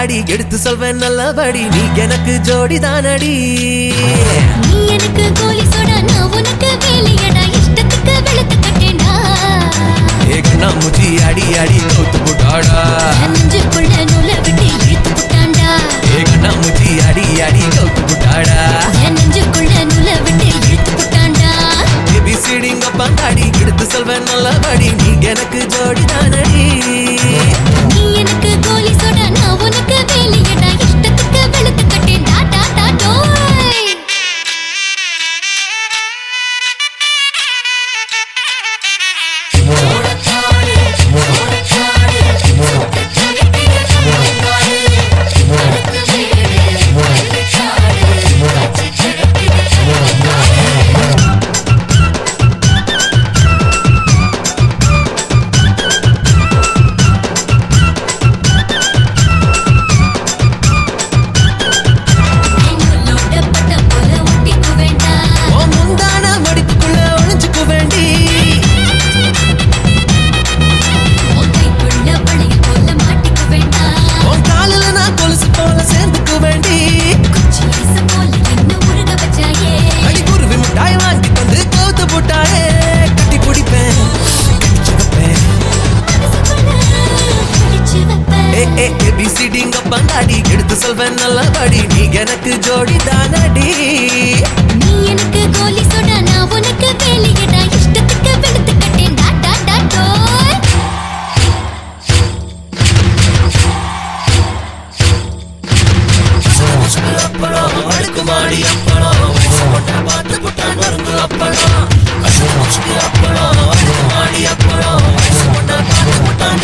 பந்தாடி எடுத்து சொல்வேன் நல்லபடி நீ எனக்கு ஜோடி தானடி நீ எனக்கு கோலி சோடா நான் உனக்கு வேலையடா இஷ்டத்துக்கு வெளுத்து கட்டேன்டா ஏகனா முச்சி அடி அடி கவுத்து போட்டாடா நெஞ்சுக்குள்ள நூலை விட்டு இழுத்து போட்டான்டா ஏகனா முச்சி அடி அடி கவுத்து போட்டாடா நெஞ்சுக்குள்ள நூலை விட்டு இழுத்து போட்டான்டா ஏபிசிடிங்க பந்தாடி எடுத்து சொல்வேன் நல்லபடி நீ எனக்கு ஜோடி தானடி நீ எனக்கு கோலி சோடா நான் உனக்கு வேலையடா இஷ்டத்துக்கு வெளுத்து கட்டேன்டா டா டா டோய் ஏபிசிடிங்க பந்தாடி எடுத்து சொல்வேன் நல்லபடி நீ எனக்கு ஜோடி தானடி நீ எனக்கு கோலி சோடா நான் உனக்கு வேலையடா இஷ்டத்துக்கு வெளுத்து கட்டேன்டா டா டா டோய் அப்பளம் அடுக்குமாடி அப்பளம் பார்த்து புட்டான் மருந்து அப்பளம் அப்பளம் அடுக்குமாடி அப்பளம் பார்த்து புட்டான்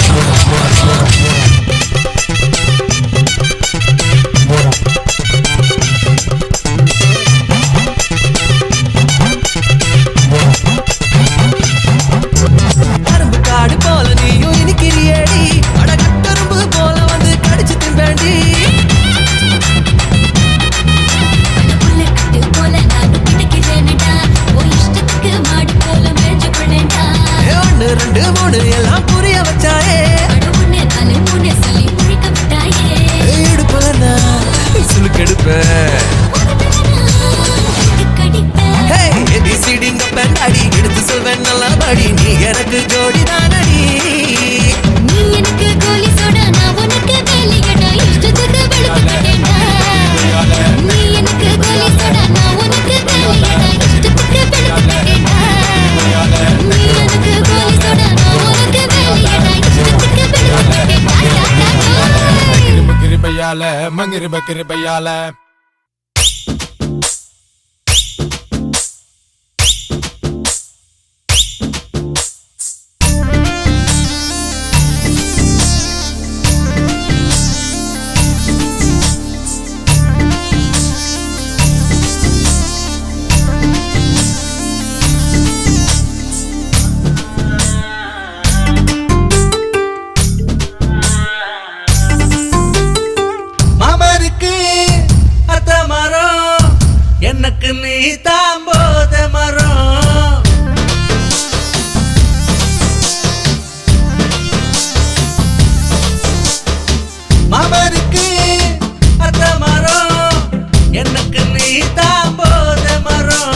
கரும்பு காடு போல நீயும் இனிக்கிறியேடி அடகட்டரும்பு போல வந்து கடிச்சு தின்பேண்டி புல்லக்கட்டு போல நானும் கிடக்கிறேனடா ஓ இஷ்டத்துக்கு மாடு போல மேய்ஞ்சு கொள்ளேன்டா 1 2 3 எல்லாம் புரிய வச்சாயே அட 1 4 3 சொல்லி முழிக்க விட்டாயே எடுப்பல நான் சுளுக்கெடுப்பேன் ஏபிசிடிங்க பெண்டாடி எடுத்து சொல்வேன் நல்லபடி நீ எனக்கு ஜோடி தானடி நீ எனக்கு கோலி சோடா நான் உனக்கு வேலையடா இஷ்டத்துக்கு வெளுத்து கட்டேன்டா நீ எனக்கு கோலி சோடா நான் உனக்கு வேலையடா இஷ்டத்துக்கு வெளுத்து கட்டேன்டா நீ எனக்கு கோலி சோடா நான் உனக்கு வேலையடா இஷ்டத்துக்கு வெளுத்து கட்டேன்டா கிருபையால மங்கிருப கிருபையால எனக்கு நீ தாம்போத மரம் மாமருக்கு அத்த மரம் எனக்கு நீ தாம்போத மரம்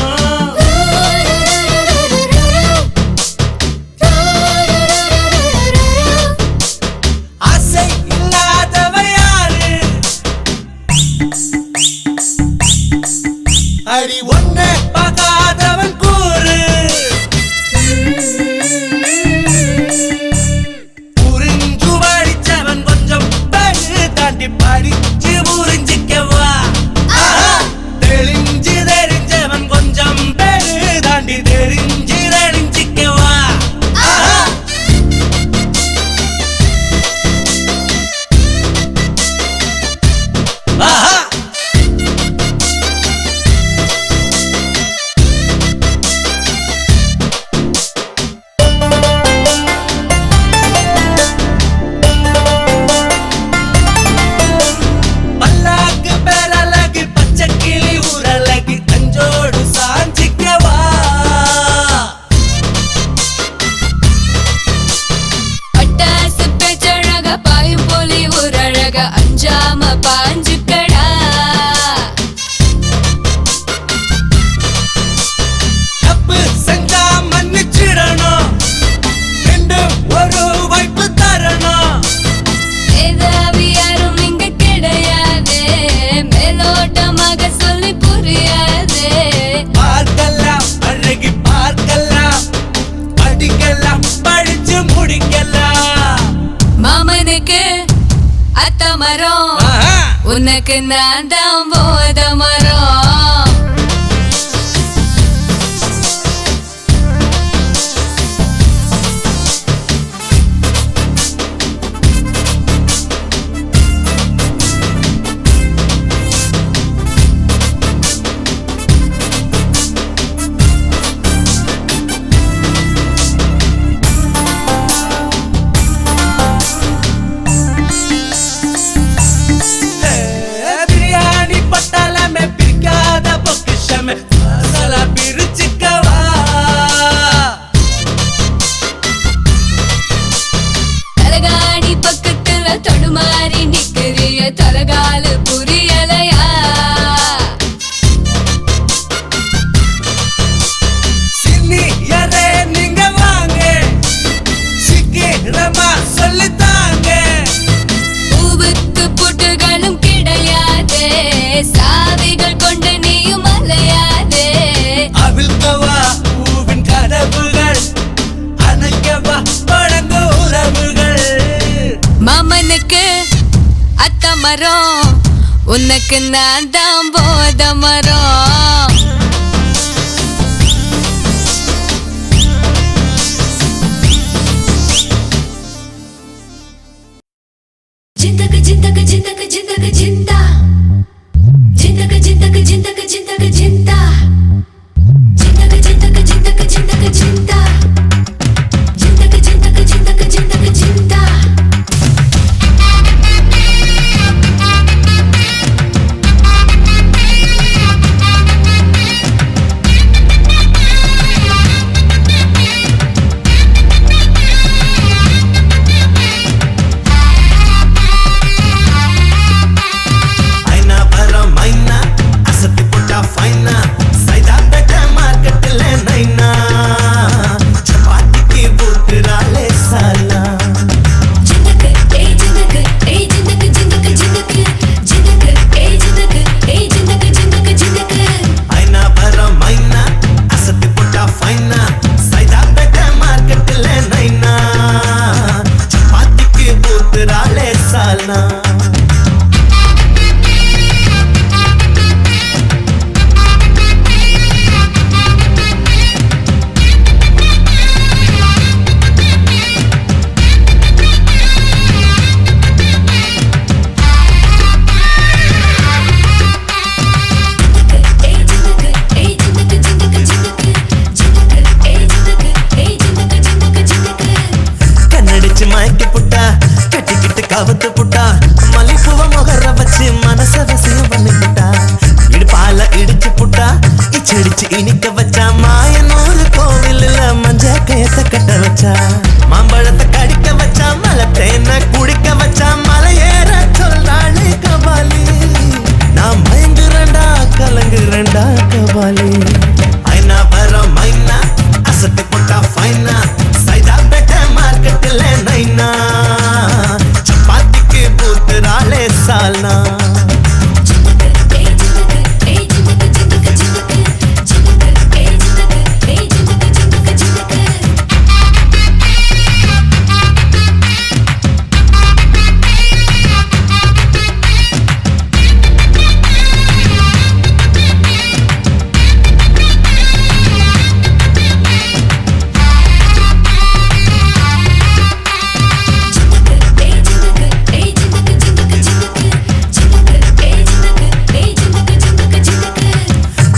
ஆசை இல்லாதவ யாரு அடி ஒன்ன பார்க்காதவன் கூறு புரிஞ்சு படிச்சவன் கொஞ்சம் பேரு தாண்டி படிச்சு புரிஞ்சிக்கவா தெளிஞ்சு தெரிஞ்சவன் கொஞ்சம் பேரு தாண்டி தெரிஞ்சு தெரிஞ்சிக்கவா ஆஹா சொல்லி ஒரு அழக அஞ்சாம பாஞ்சுக்கடா. தப்பு செஞ்சா மன்னிச்சிடணும், ரெண்டும் ஒரு வாய்ப்பு தரணும். மேதாவி யாரும் இங்க கிடையாது, மேலோட்டமாக சொல்லி புரியாது. பார்க்கலாம் அழகி பார்க்கலாம், படிக்கலாம் படிச்சு முடிக்கலாம். மாமனுக்கு அத்த மரம், ஆஹா. உனக்கு நான் தான் போத மரம். பிரியாணி பட்டாளமே பிரிக்காத பொக்கிஷமே, மசாலா பிரிச்சுக்கவா. தலகாணி பக்கத்துல தடுமாறி நிக்கிறிய, தலகாலு புரியலையா? சின்னியரே நீங்க வாங்க, சீக்கிரமா சொல்லித்தாங்க. பூவுக்கு புட்டுகளும் கிடையாது, சாவிகள் கொண்டு நீயும் அலையாது. அவிழ்க்கவா பூவின் கதவுகள், அணைக்கவா பழங்கு உறவுகள். மாமனுக்கு அத்த மரம், உனக்கு நான் தான் போத மரம். जिंदग जिंदग जिंदग जिंदग जिंदा, जिंदग जिंदग जिंदग जिंदग जिंदा, जिंदग जिंदग जिंदग जिंदग जिंदा, जिंदग जिंदग जिंदग जिंदग जिंदा. ஐனா பரம் மைனா, அசத்தி போட்டா ஃபைனா, சைதா பேட்ட மார்க்கெட்டில் நைனா, சப்பாத்திக்கு ஊத்துறாளே சாலா. जिंदग ए जिंदग ए जिंदग जिंदग जिंदग जिंदग ए जिंदग ए जिंदग जिंदग जिंदग. ஐனா பரம் மைனா, அசத்தி போட்டா ஃபைனா, சைதா பேட்ட மார்க்கெட்டில் நைனா, சப்பாத்திக்கு ஊத்துறாளே சாலா. கண்ணடிச்சு மயக்கி புட்டா, கட்டிக்கிட்டு கவுத்து புட்டா, மல்லிப்பூவ முகர வச்சு மனச வசியம் பண்ணி புட்டா, இடுப்பால இடிச்சு புட்டா, இச்சடிச்சு இனிக்க வச்சா, மாயனூர் கோவில்ல மஞ்ச கயத்தை கட்ட வச்சா, மாம்பழத்தை கடிக்க வச்சா, மலை தேனை குடிக்க வச்சா, மலை ஏற சொல்றாளே கபாலி. நான் மயங்குறேன்டா கலங்குறேன்டா கபாலி. ஐனா பரம் மைனா, அசத்தி போட்டா ஃபைனா, சைதா பேட்ட மார்க்கெட்டில் நைனா, சப்பாத்திக்கு பூத்துறாளே சால்னா.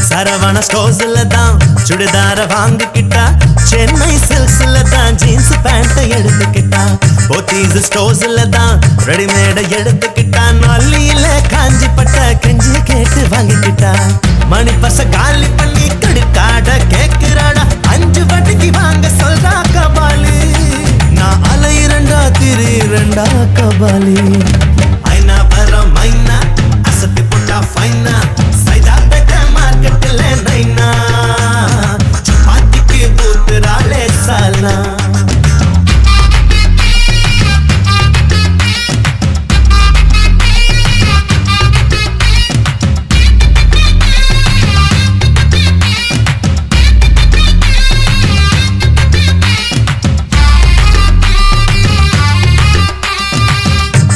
சரவண ஸ்டோர்ஸ்ல தான் சுடிதார வாங்கிக்கிட்டா, சென்னை சில்க்ஸ்ல தான் ஜீன்ஸ் பேண்ட் எடுத்துக்கிட்டா, போத்தீஸ் ஸ்டோர்ஸ்ல தான் ரெடிமேட எடுத்துக்கிட்டா, நல்லியில காஞ்சி பட்ட கெஞ்சி கேட்டு வாங்கிக்கிட்டா, மணி பச காலி பண்ணி கடுக்காட கேக்குறாடா, 5 வட்டிக்கு வாங்க சொல்றா கபாலி. நான் தலை இரண்டா திரு இரண்டா கபாலி ஐனா வர மைனா அசத்தி போட்டா ஃபைனா சைதா பெட்ட மார்க்கெட்ல நைனா சப்பாத்திக்கு பூத்துறாளே சாலா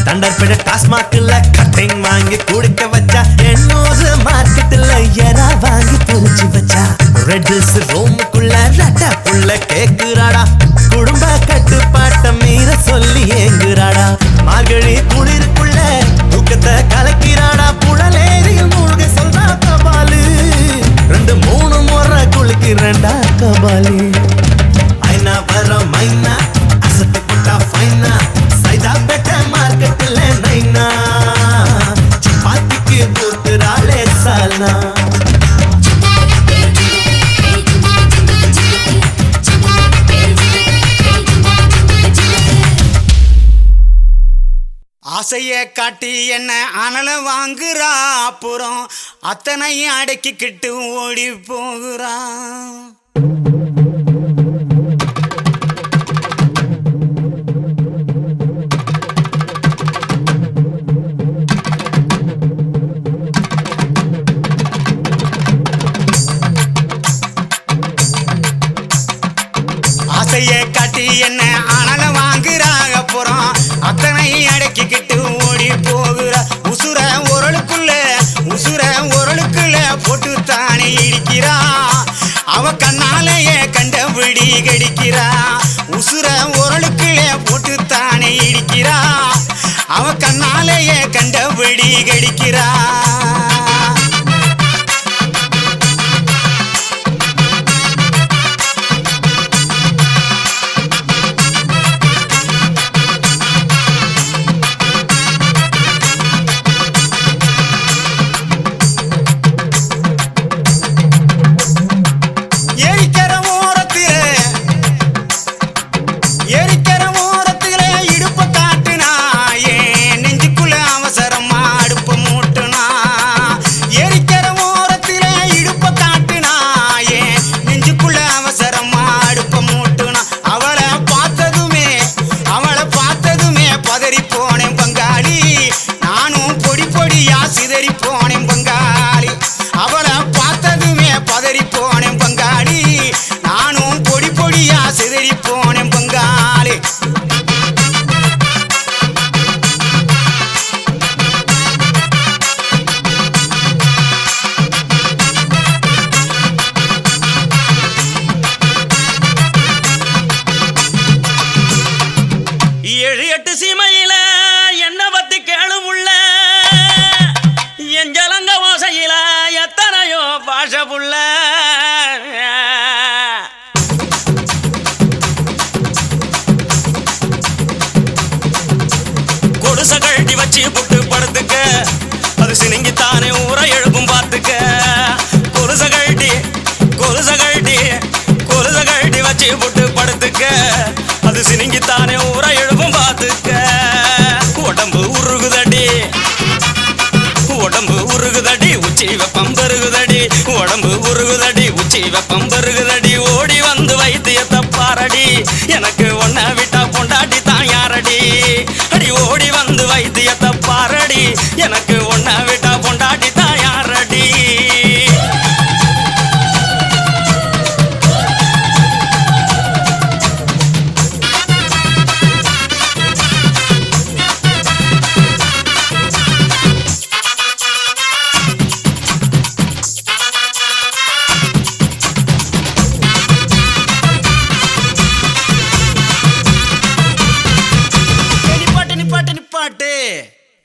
தண்டர்பட டாஸ்மாக்ல கட்டிங் வாங்கி குடிக்க வச்சா என்னோரு மார்க்கெட்ல எறா வாங்கி பொரிச்சு வச்சா ரெட் ஹில்ஸ் ரூமுக்குள்ள ரட்டா புள்ள கேக்குறாடா குடும்ப கட்டுப்பாட்ட மீற சொல்லி ஏங்குறாடா மார்கழி குளிருக்குள்ள தூக்கத்தை கலக்கிறாடா புழலேறியில் மூழ்க சொல்றா கபாலு 2-3 முறை குளிக்கிறண்டா கபாலி ஐனா வர மைனா அசத்து போட்டா ஃபைனா சைதா பெட்ட மார்க்கெட்ல நைனா சப்பாத்திக்கு பூத்துறாளே சாலா ஆசைய காட்டி என்ன அனல வாங்குறா அப்புறம் அத்தனையும் அடக்கிக்கிட்டு ஓடி போகிறா ஆசைய காட்டி என்ன அனல வாங்குறாங்க அப்புறம் அத்தனை அடக்கிக்கிட்டு ஓடி போகிறா உசுர உரலுக்குள்ள போட்டு தானே இடிக்கிறா அவ கண்ணாலேயே கண்டபடி கடிக்கிறா உசுர உரலுக்குள்ள போட்டு தானே இடிக்கிறா அவ கண்ணாலேயே கண்டபடி கடிக்கிறா அது சினிங்கித்தானே ஊரை எழுப்பும் பார்த்துக்க உடம்பு உருகுதடி உச்சி வெப்பம் பெருகுதடி உடம்பு உருகுதடி உச்சி வெப்பம் பெருகுதடி ஓடி வந்து வைத்தியத்தை பாரடி எனக்கு ஒன்ன விட்டா பொண்டாட்டி தான் யாரடி அடி ஓடி வந்து வைத்தியத்தை பாரடி எனக்கு ஒன்ன விட்டா பொண்டாட்டி தான் யாரடி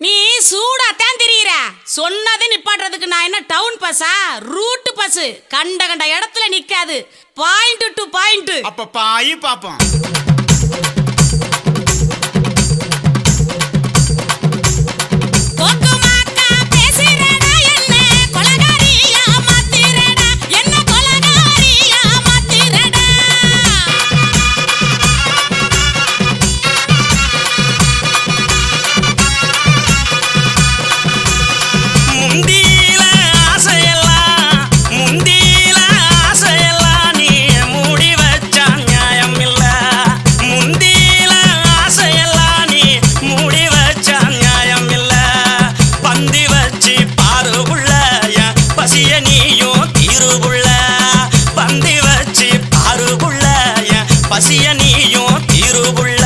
நீ சூடாத்தான் திரியிற சொன்னதை நிப்பாட்டுறதுக்கு நான் என்ன டவுன் பஸ்ஸா ரூட் பஸ் கண்ட கண்ட இடத்துல நிக்காது பாயிண்ட் டு பாயிண்ட் அப்ப பாய் பாப்போம் தீருபுள்ள பந்தி வச்சு பாருபுள்ள என் பசிய நீயும் தீருபுள்ள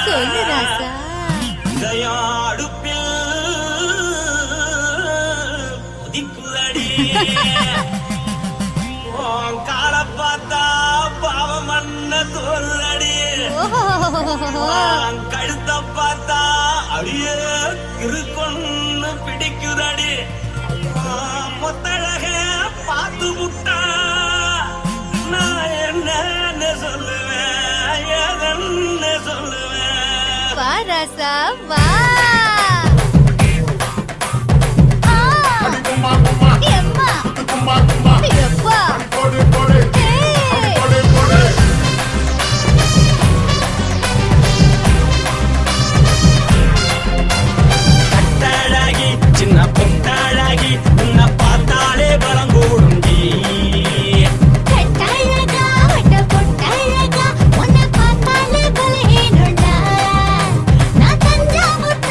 சொல்லு ராசா. காலப்பாத்தா பாவமண்ண தோல்லடி கழுத்த பார்த்தா அடியே இருக்குன்னு பிடிக்குதடி மொத்தழக பார்த்து விட்டா நான் என்ன சொல்லுவேன் எதன்னு சொல்லுவேன். வா ராசா வா. எம்மா எப்பா கட்டாழகி சின்ன பொட்டாழகி உன்னை பார்த்தாலே பலம் கூடுண்டி. கட்டழகா வட்ட பொட்டழகா உன்னை பார்த்தாலே பலஹீனண்டா. நான் தஞ்சாவூர்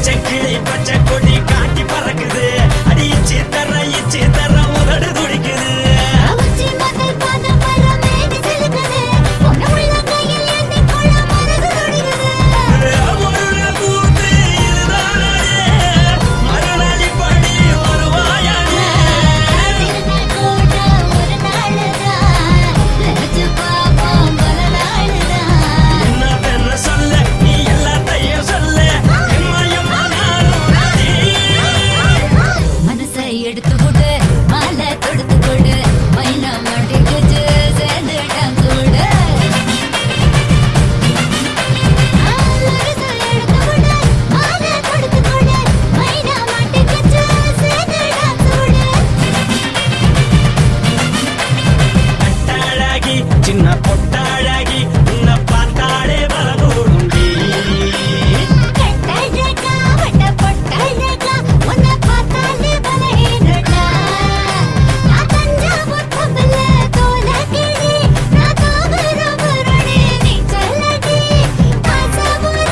பச்சை கிளி பச்சை கொடி காட்டி பறக்குது அடி இச்சி தர உதடு துடிக்குது அவச்சி மகள் பாத மரமேடி செலுக்குது பொன்னமுள்ள கையில் ஏந்தி கொள்ள மனது துடிக்குது ஒரு கூத்து இதுதானே மறுநாளி படி வருவாயானே திருநாள் கூட ஒரு நாளுதான் நினைச்சு பாப்போம் பல நாளுதான் என்ன பெண்ண சொல்ல நீ எல்லாத்தையும் சொல்ல எம்மா நானும் ராணி மனசை எடுத்து கொடு மாலை தொடுத்து கொடு மைனா மாட்டிக்கிச்சு சேர்ந்துட்டான் கூட மனசை எடுத்து கொடு மாலை தொடுத்து கொடு மைனா மாட்டிக்கிச்சு சேர்ந்துட்டான் கூட கட்டாழகி சின்ன பொட்டாழகி உன்னை பார்த்தாலே பலகூடுண்டி கட்டழகா வட்ட பொட்டழகா உன்னை பார்த்தாலே பலஹீனடா நான் தஞ்சாவூர் கம்பல தோலகிரி நான் தாமிரபரணி நீ சொல்லடி ஆசமுற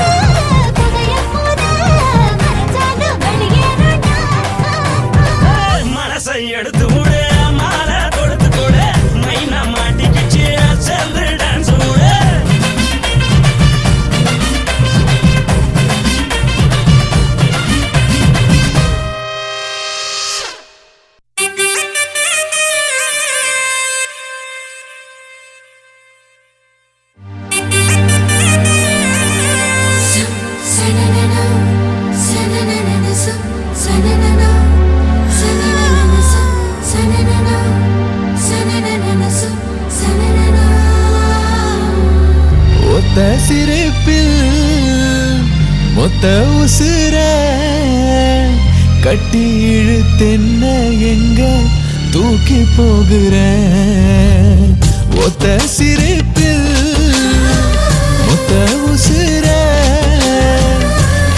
புகையமுற மறைச்சாலும் வெளியேறடா மனசை எடுத்து விடு மாலை தொடுத்து கொடு மைனா மாட்டிக்கிச்சு சேர்ந்து டான்ஸ் விடு ஒத்த சிரிப்பில் மொத்த உசுர கட்டி இழுத்தென்ன எங்க தூக்கி போகிற ஒத்த சிரிப்பில் மொத்த உசுர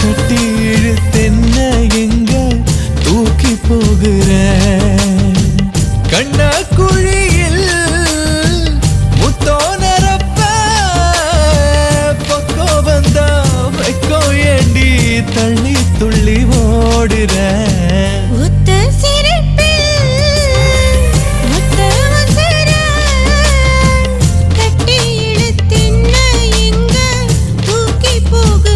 கட்டி இழுத்தென்ன எங்க தூக்கி போகிற கண்ண குழியில் முத்தோ நரப்ப பக்கோ வந்தா வைக்கோ ஏண்டி தள்ளி துள்ளி ஓடுற ஒத்த சிரிப்பில் ஒத்த உசுர கட்டி இழுத்தின்ன எங்க தூக்கி போகுற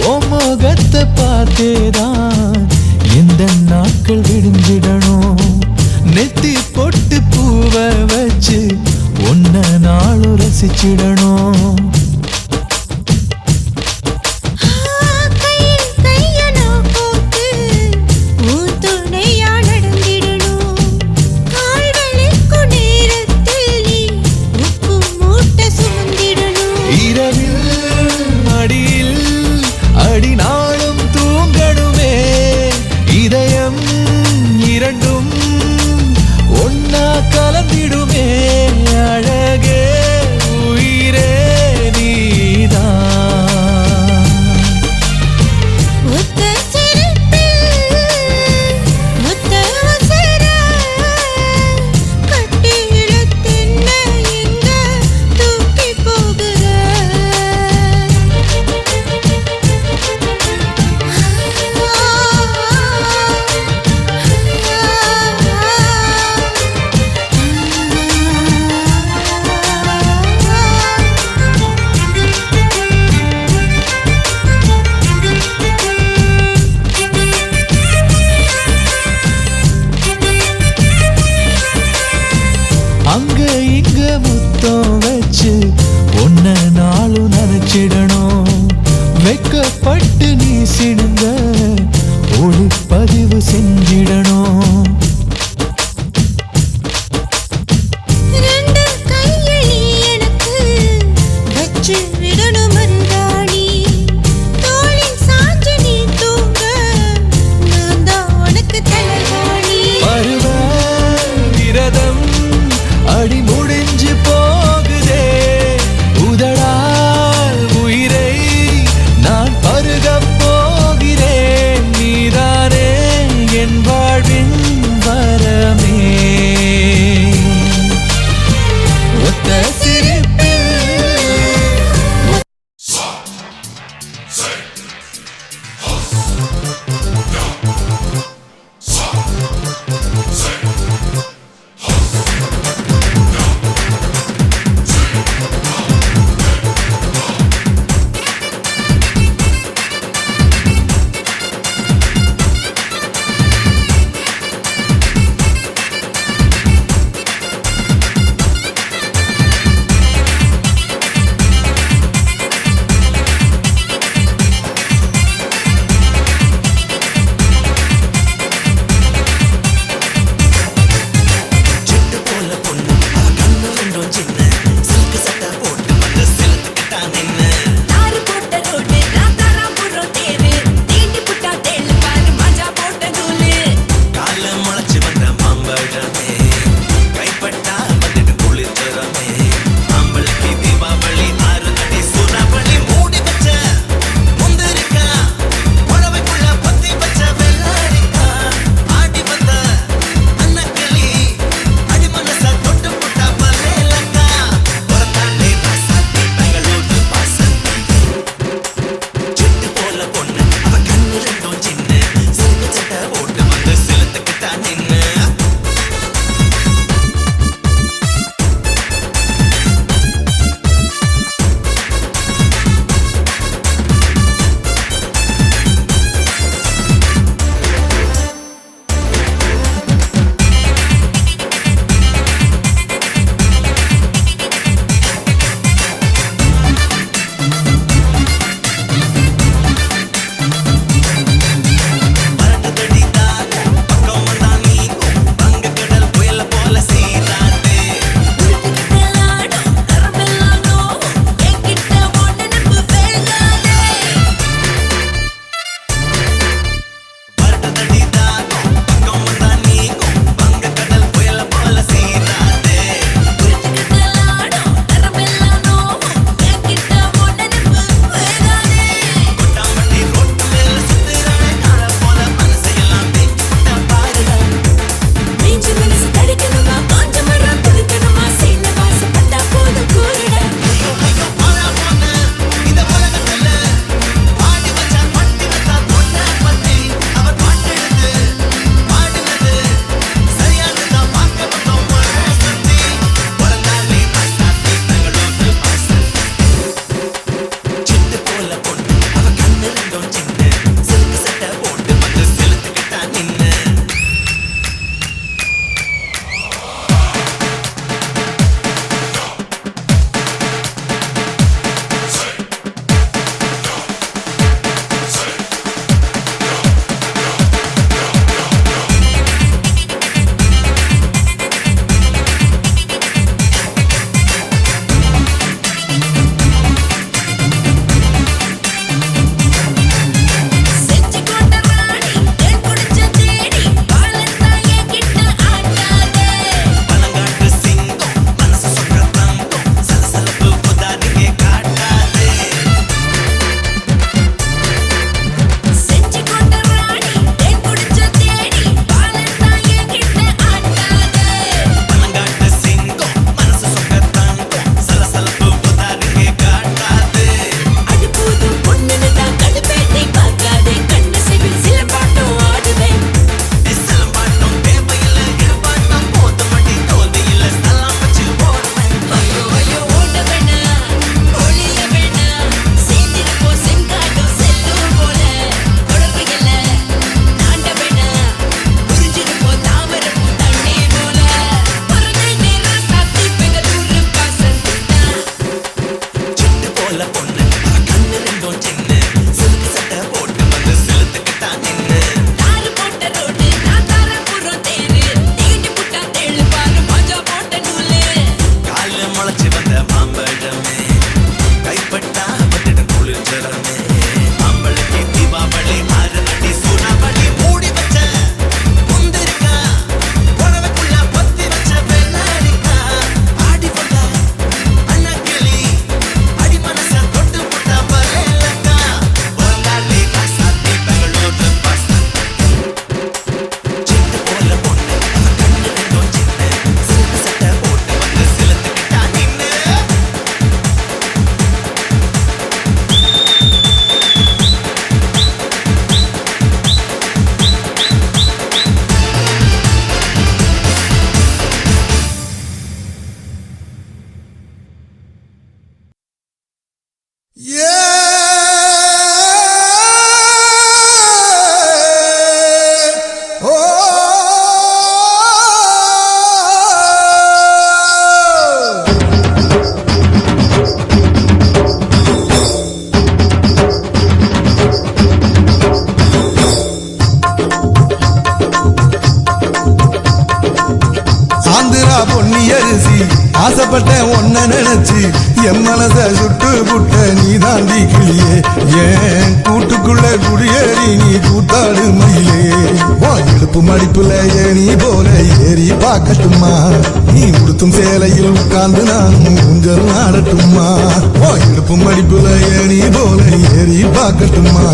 ஓ முகத்தை பார்த்தேதான் எந்த நாட்கள் விடுஞ்சிடணும் நெத்தி பொட்டு பூவை வச்சு ஒன்ன நாளும் ரசிச்சிடணும் கையில் கையனோ போட்டு உன் துணையா நடந்திடணும் கால் வலிக்கும் நேரத்தில் நீ உப்பு மூட்டை சுமந்திடணும் இரவில் மடியில் அடி நாளும் தூங்கணுமே இதயம் இரண்டும் ஒன்னா கலந்திடுமே அழகே உயிரே நீதான் ஒத்த சிரிப்பில் ஒத்த உசுர கட்டி இழுத்தின்ன எங்க தூக்கி போகுற அங்க இங்க முத்தம் வச்சு ஒன்ன நாளும் நினைச்சிடணும் வெக்கப்பட்டு நீ சிடுங்க ஒளிப்பதிவு செஞ்சிடணும் ரெண்டு கையில் நீ எனக்கு வச்சு விடணும் மருதாணி தோளின் சாஞ்சு நீ தூங்க நான் தான் உனக்கு தலைவாணி பருவ ஆந்திரா பொன்னி அரிசி ஆசைப்பட்ட ஒன்ன நினைச்சு என் மனச சுட்டு புட்ட நீ தாண்டி கிளியே ஏன் கூட்டுக்குள்ள குடியேறி நீ கூத்தாடு மயிலே இடுப்பு மடிப்புல ஏணி போல ஏறி பார்க்கட்டுமா நீ உடுத்தும் சேலையில் உட்கார்ந்து நானும் ஊஞ்சல் ஆடட்டுமா இடுப்பு மடிப்புல ஏணி போல ஏறி பார்க்கட்டுமா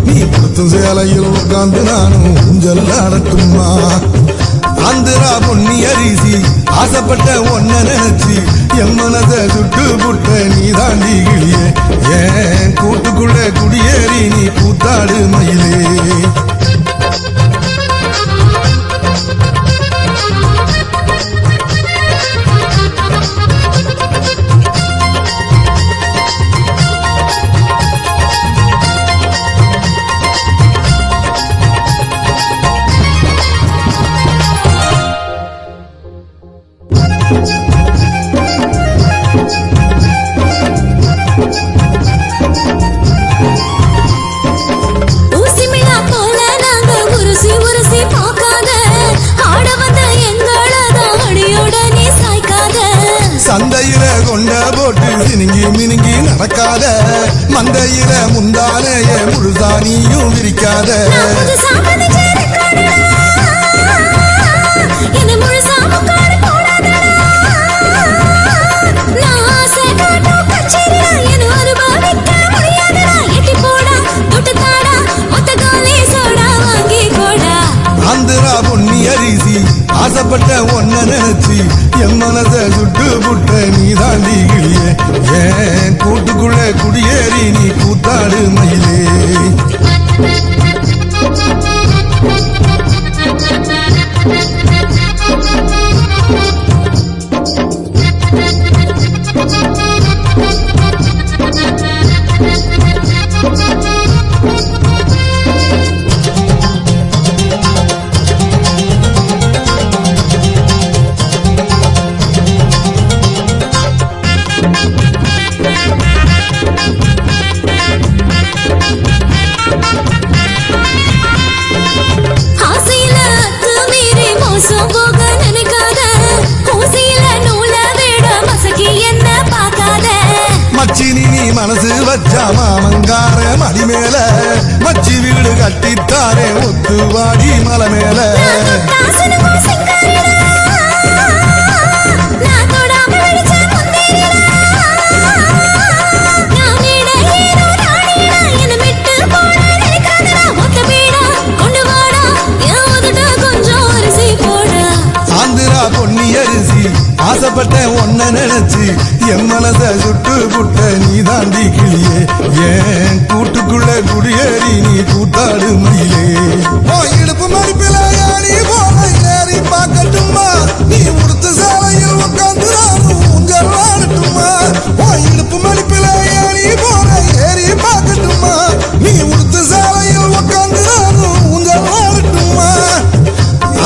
நீ உடுத்தும் சேலையில் உட்கார்ந்து நானும் ஊஞ்சல் ஆடட்டுமா ஆந்திரா பொன்னி அரிசி ஆசைப்பட்ட ஒன்ன நினைச்சு என் மனத சுட்டு புட்ட நீ தாண்டி கிளியே ஏன் கூட்டுக்குள்ள குடியேறி நீ கூத்தாடு மயிலே சந்தையில கொண்ட போட்டு சினுங்கி மினுங்கி நடக்காத மந்தையில முந்தானைய முழுதானியும் விரிக்காத ஆந்திரா பொன்னி அரிசி ஆசைப்பட்ட ஒன்ன நினைச்சு என் மனச சுட்டு புட்ட நீ தாண்டி கிளியே ஏன் கூட்டுக்குள்ள குடியேறி நீ கூத்தாடு மயிலே மச்சினி நீ மனசு வச்சா மாமங்கார மடி மேல மச்சி வீடு கட்டித்தாரே ஒத்துவாடி மலை மேல ஆந்திரா பொன்னி அரிசி ஆசைப்பட்ட ஒன்ன நினைச்சு என் மனச சுட்டு புட்ட நீ தாண்டி கிளியே ஏன் கூட்டுக்குள்ள குடியேறி நீ கூத்தாடு மயிலே இடுப்பு மடிப்பில ஏறி போல ஏறி பார்க்கட்டுமா நீ உடுத்து சாலையில் உட்கார்ந்து நானும் ஊஞ்சல் ஆடட்டுமா இடுப்பு மடிப்பில ஏறி போல ஏறி பார்க்கட்டுமா நீ உடுத்து சாலையில் உட்கார்ந்து நானும் ஊஞ்சல் ஆடட்டுமா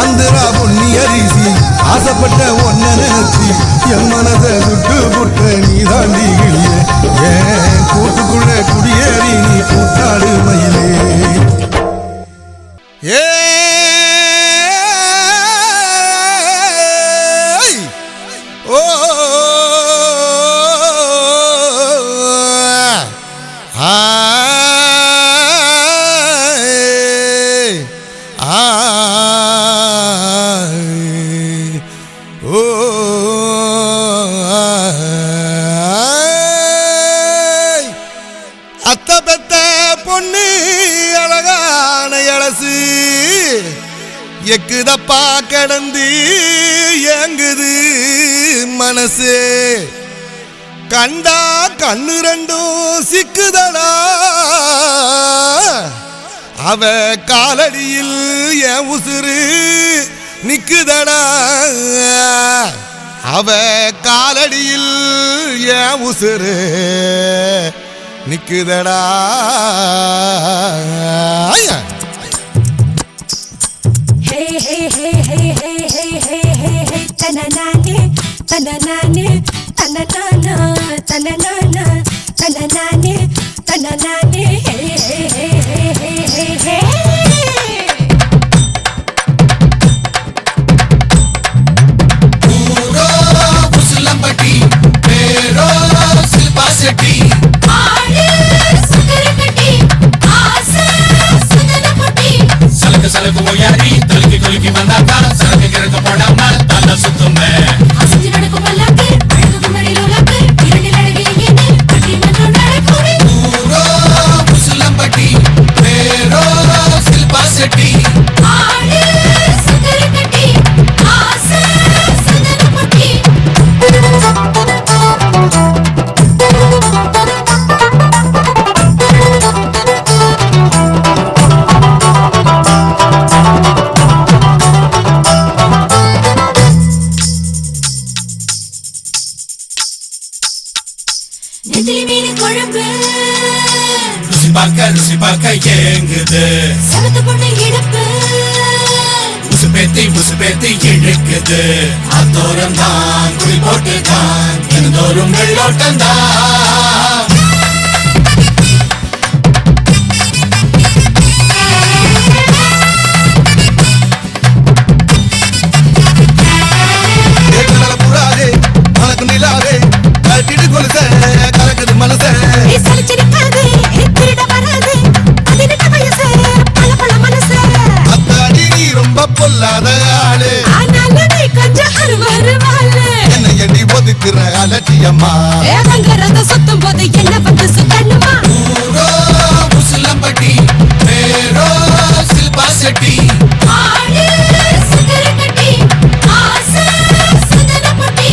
ஆந்திரா பொன்னி அரிசி ஆசைப்பட்ட ஒன்ன நினைச்சு என் மனத சுட்டு புட்ட நீ தாண்டி கிளியே ஏன் கூட்டுக்குள்ள குடியேறி நீ கூத்தாடு மயிலே ஏ ஓ அத்த பெத்த பொண்ணு அழகான இளசு எக்குதப்பா கடந்து ஏங்குது மனசு கண்டா கண்ணு ரெண்டும் சிக்குதடா அவ காலடியில் என் உசுறு நிக்குதடா அவ காலடியில் என் உசுறு நிக்குதடா ஹே ஹே ஹே ஹே ஹே ஹே ஹே ஹே ஹே தனநானே தனநானே தனநானா தனநானா தனநானே தனநானே ஹே ஹே ஹே ஹே ஹே ஹே ஹே நெத்திலி மீன் குழம்பு ருசி பார்க்க ஏங்குது சமத்து பொண்ணு இடுப்பு உசுப்பேத்தி இழுக்குது அத்தோரம் தான் குடி போட்டு தான் தினந்தோறும் வெள்ளோட்டம் தான் புறாரே மனக்கு நிலாரே கட்டிட்டு கொலுச கலக்குது மனச சலிச்சிருக்காது திருட வராது பதினெட்டு வயசு பல பல மனசு அத்தாடி நீ ரொம்ப பொல்லாத ஆளு ஆனாலும் நீ கொஞ்சம் அருவருவாளு என்னை எண்ணி ஒதுக்குற அலட்சியம்மா ஏவங்கிறத சுத்தும் போது என்ன வந்து சுத்தணுமா ஊரோ முசுலம்பட்டி பேரோ சில்பா செட்டி ஆடு சுந்தர கட்டி ஆசை சுந்தர பொட்டி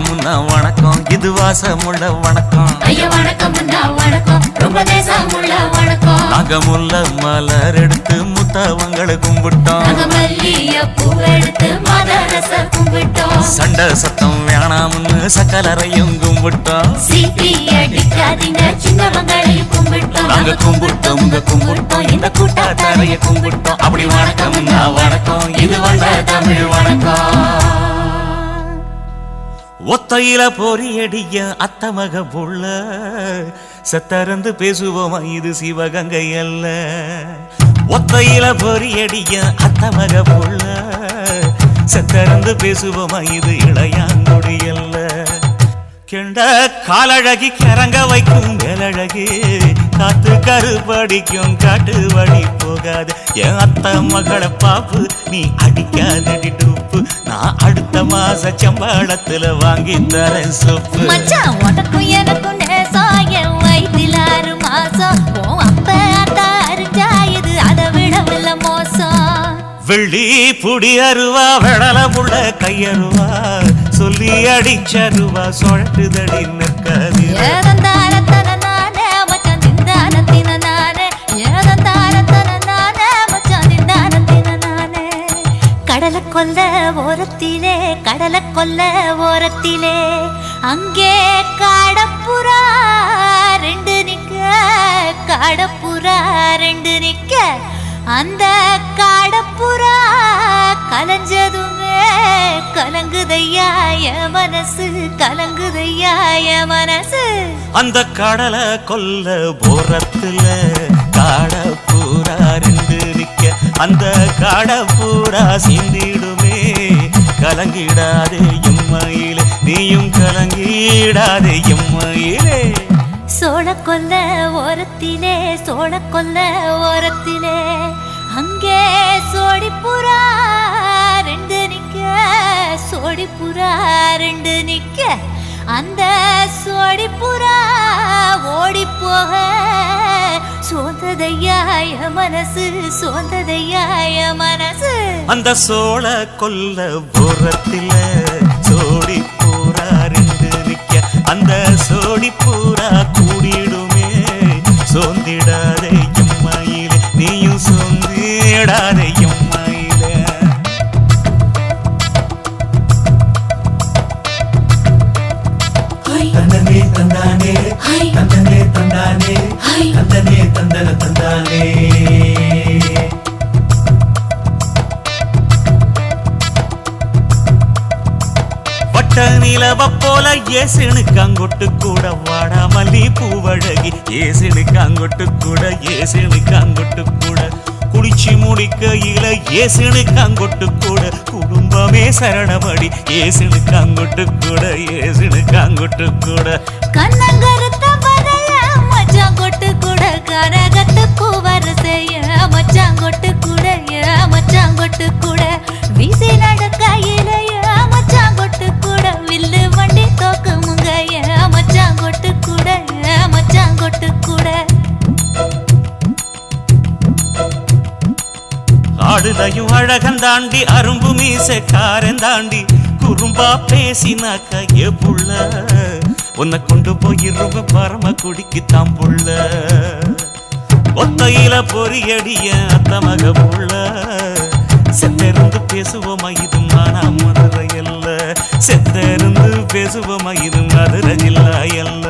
வணக்கம்னா வணக்கம் இது வாசமுள்ள வணக்கம் ஐயா வணக்கம்னா வணக்கம் ரொம்ப தேசமுள்ள வணக்கம் நாங்க முல்ல மலர் எடுத்து முத்தவங்களை கும்பிட்டோம் நாங்க மல்லிகைப்பூ எடுத்து மதரச கும்பிட்டோம் சண்டை சத்தம் வேணாம்னு சக்கலரையும் கும்பிட்டோம் சீட்டி அடிக்காதீங்க சின்னவங்களையும் கும்பிட்டோம் நாங்க கும்பிட்டோம் கும்பிட்டோம் இந்த கூட்டாத்தாரைய கும்பிட்டோம் அப்படி வணக்கம்னா வணக்கம் இது வந்த தமிழ் வணக்கம் ஒத்தையில பொறியடிய அத்தமக புள்ள சத்தரந்து பேசுவோமா இது சிவகங்கை அல்ல ஒத்தையில பொறியடிய அத்தமக புள்ள சத்தரந்து பேசுவோமா இது இளையாங்குடி அல்ல கெண்ட காலழகி கிறங்க வைக்கும் மேலழகி காத்து கருப்படிக்கும் காட்டு வழி போகாது என் அத்த மகளை பாப்பு நீ அடிக்காதடி டூப்பு நான் அடுத்த மாச சம்பளத்துல வாங்கி தரேன் சொப்பு மச்சான் உனக்கும் எனக்கும் நேசம் என் வயிற்றில் 6 மாசம் உன் அப்ப அக்கா அறிஞ்சா இது அதை விடவில்லை மோசம் வெள்ளி புடி அருவா வெடல புள்ள கையருவா சொல்லி அடிச்சருவா சொழட்டுதடி நிற்காது ஏதந்தாரத்தன நானே மச்சான் திண்டானத்தின நானே ஏதந்தாரத்தன நானே மச்சான் திண்டானத்தின நானே கடலை கொல்ல ஓரத்திலே அங்கே காடப்புறா ரெண்டு நிக்க அந்த காடப்புறா கலஞ்சதுமே கலங்குதையா என் மனசு அந்த கடலை கொல்ல போரத்துல காட பூரா ரெண்டு நிக்க அந்த காட பூரா சிந்திடுமே கலங்கிடாதே எம்மையிலே நீயும் கலங்கிடாதே எம்மையிலே சோழக்கொல்ல ஓரத்திலே அங்கே சோடிப்புறா ரெண்டு நிக்க அந்த சோடிப்புறா ஓடி போக சோந்ததையாய மனசு அந்த சோழ கொல்ல போரத்தில சோடி பூரா ரெண்டு நிக்க அந்த சோடி பூரா கூடிடுமே சோந்திடாதே எம்மையிலே நீயும் சோந்திடாதே எம்மையிலே தந்தனே தந்தானே தந்தனே தந்தானே தந்தனே தந்தன தந்தானே பட்ட நிலவ போல ஏசுனுக்காங்கொட்டு கூட வாடா மல்லி பூவழகி ஏசுனுக்காங்கொட்டு கூட குடிச்சு முடிக்கையில ஏசுனுக்காங்கொட்டு கூட குடும்பமே சரணமடி ஏசுனுக்காங்கொட்டு கூட கண்ணங்கருத்த பதைய மச்சாங்கொட்டு கூட கரகத்துக்கு வரிசைய மச்சாங்கொட்டு கூட வீசி நடக்கையிலைய மச்சாங்கொட்டு கூட வில்லு வண்டி தோக்குமுங்கைய மச்சாங்கொட்டு கூட ஆடுதையும் அழகந்தாண்டி அரும்பு மீசக்காரன் தாண்டி குறும்பா பேசினாக்க ஏ புள்ள உன்னை கொண்டு போயிருவ பரம குடிக்கு தாம்புள்ள ஒத்தையில பொறியடிய அத்தமக புள்ள செத்திருந்து பேசுவோமா இது மானா மதுரை அல்ல செத்திருந்து பேசுவோமா இது மதுரை ஜில்லா அல்ல